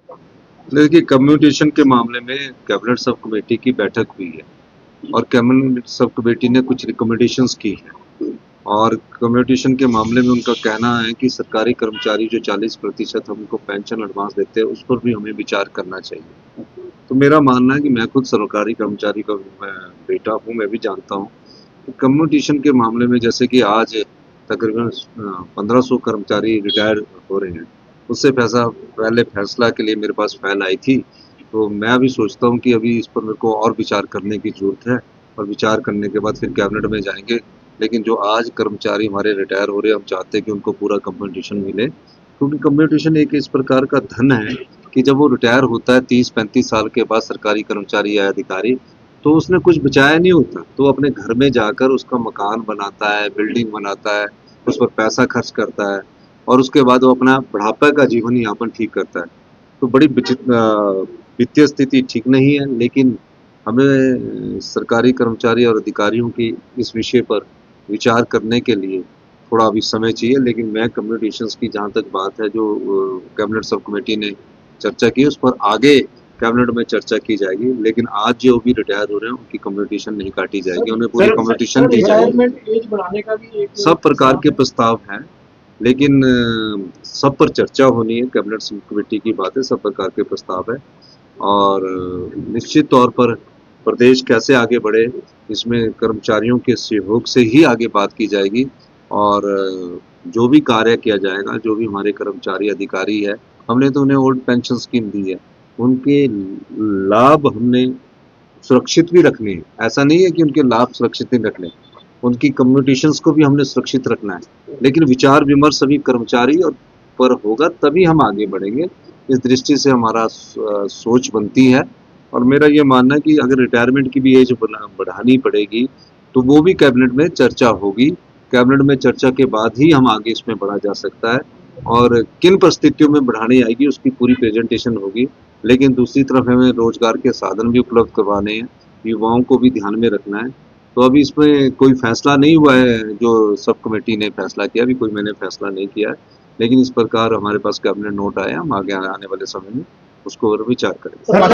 देखिए, कम्युनिकेशन के मामले में कैबिनेट सब कमेटी की बैठक हुई है और कैबिनेट सब कमेटी ने कुछ रिकमेंडेशंस की है और कम्युनिकेशन के मामले में उनका कहना है कि सरकारी कर्मचारी जो 40% हमको पेंशन एडवांस देते हैं उस पर भी हमें विचार करना चाहिए। तो मेरा मानना है कि मैं खुद सरकारी कर्मचारी का बेटा हूँ, मैं भी जानता हूँ कि कम्युनिकेशन के मामले में जैसे कि आज तकरीबन 1500 कर्मचारी रिटायर हो रहे हैं। उससे पहले फैसला के लिए मेरे पास फाइल आई थी, तो मैं अभी सोचता हूँ कि अभी इस पर मेरे को और विचार करने की ज़रूरत है और विचार करने के बाद फिर कैबिनेट में जाएँगे। लेकिन जो आज कर्मचारी हमारे रिटायर हो रहे हैं, हम चाहते हैं कि उनको पूरा कम्पेन्सेशन मिले, क्योंकि कम्पेन्सेशन एक इस प्रकार का धन है कि जब वो रिटायर होता है 30-35 साल के बाद सरकारी कर्मचारी या अधिकारी, तो उसने कुछ बचाया नहीं होता, तो वो अपने घर में जाकर उसका मकान बनाता है, बिल्डिंग बनाता है, उस पर पैसा खर्च करता है और उसके बाद वो अपना बुढ़ापा का जीवन यापन ठीक करता है। तो बड़ी वित्तीय स्थिति ठीक नहीं है, लेकिन हमें सरकारी कर्मचारी और अधिकारियों की इस विषय पर विचार करने के लिए थोड़ा अभी समय चाहिए। लेकिन मैं कम्युनिकेशंस की जहाँ तक बात है, जो कैबिनेट सब कमेटी ने चर्चा की, उस पर आगे कैबिनेट में चर्चा की जाएगी। लेकिन आज जो भी रिटायर हो रहे हैं उनकी कम्युनिकेशन नहीं काटी जाएगी, उन्हें पूरी कम्युनिकेशन दी जाएगी। रिटायरमेंट एज बढ़ाने का भी एक सब प्रकार के प्रस्ताव हैं, लेकिन सब पर चर्चा होनी है। कैबिनेट सब कमेटी की बात है, सब प्रकार के प्रस्ताव है और निश्चित तौर पर प्रदेश कैसे आगे बढ़े, इसमें कर्मचारियों के सहयोग से ही आगे बात की जाएगी और जो भी कार्य किया जाएगा, जो भी हमारे कर्मचारी अधिकारी है, हमने तो उन्हें ओल्ड पेंशन स्कीम दी है, उनके लाभ हमने सुरक्षित भी रखने हैं। ऐसा नहीं है कि उनके लाभ सुरक्षित नहीं रखने, उनकी कम्युनिकेशंस को भी हमने सुरक्षित रखना है। लेकिन विचार विमर्श सभी कर्मचारी और पर होगा, तभी हम आगे बढ़ेंगे। इस दृष्टि से हमारा सोच बनती है और मेरा ये मानना है कि अगर रिटायरमेंट की भी एज बढ़ानी पड़ेगी, तो वो भी कैबिनेट में चर्चा होगी। कैबिनेट में चर्चा के बाद ही हम आगे इसमें बढ़ा जा सकता है और किन परिस्थितियों में बढ़ानी आएगी उसकी पूरी प्रेजेंटेशन होगी। लेकिन दूसरी तरफ हमें रोजगार के साधन भी उपलब्ध करवाने हैं, युवाओं को भी ध्यान में रखना है। तो अभी इसमें कोई फैसला नहीं हुआ है, जो सब कमेटी ने फैसला किया, अभी कोई मैंने फैसला नहीं किया है। लेकिन इस प्रकार हमारे पास कैबिनेट नोट आया, हम आगे आने वाले समय में उसको और विचार करेंगे।